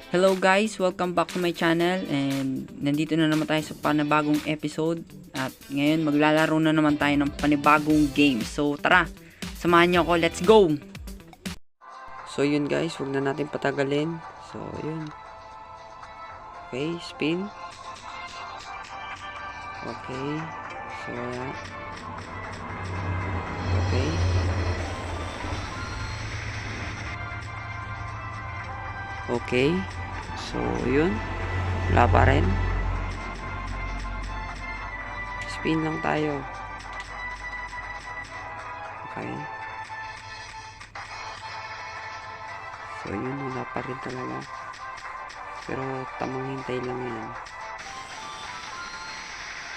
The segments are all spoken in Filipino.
Hello guys, welcome back to my channel and nandito na naman tayo sa panibagong episode at ngayon maglalaro na naman tayo ng panibagong game. So tara, samahan niyo ako, let's go! So yun guys, huwag na natin patagalin. So yun. Okay, spin. Okay. So yeah. Okay. Okay. So, yun. Wala pa rin. Spin lang tayo. Okay. So, yun. Wala pa rin talaga. Pero, tamang hintay lang yan.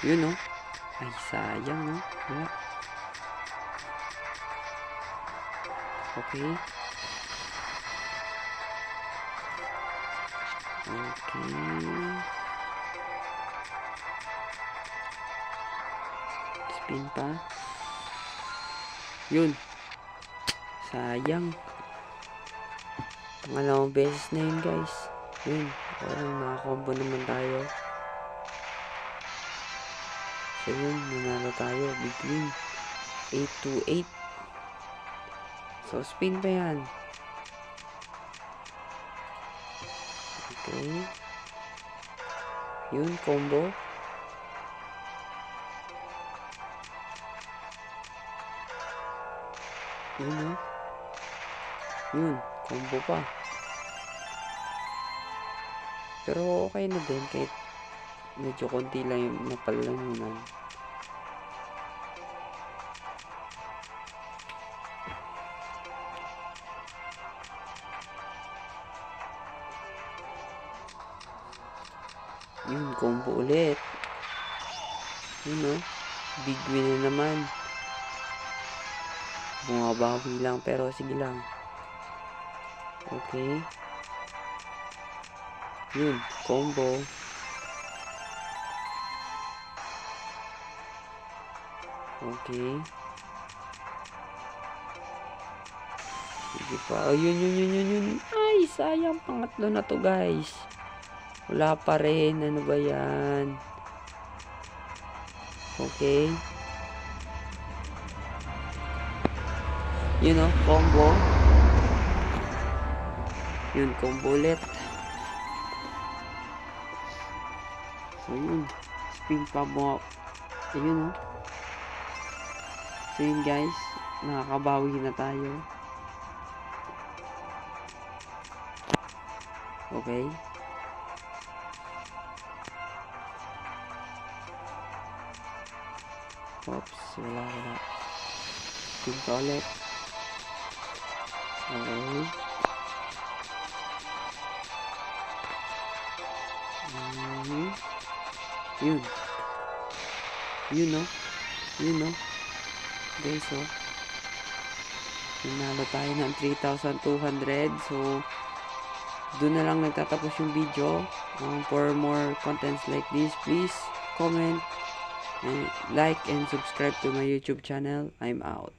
Yun, oh. Ay, sayang, oh. Wala. Okay. Okay. Spin pa. Yun. Sayang. Pangalawang beses na yun guys. Yun. Parang nakakombo naman tayo. So yun. Nanalo tayo. Big win. 8-8. So spin pa yan. Okay. Yun, combo. Yun, oh. Yun, combo pa. Pero okay na din kahit medyo konti lang yung napalamunan. Yun, combo ulit. Yun, oh. Big win na naman. Bumabawi lang, pero sige lang. Okay. Yun, combo. Okay. Sige pa. Oh, yun. Ay, sayang. Pangatlo na to, guys. Wala pa rin. Ano ba yan? Okay. Yun, oh. Combo. Yun, combo ulit. So, yun. Spin pa mo. Ayun, oh. So, yun, guys. Nakakabawi na tayo. Okay. Oops, wala. Spin pa ulit. Okay. Yun. Yun, no? Yun, no? Guys, oh. Nanalo tayo ng 3,200. So, doon na lang nagtatapos yung video. For more contents like this, please comment and like and subscribe to my YouTube channel. I'm out.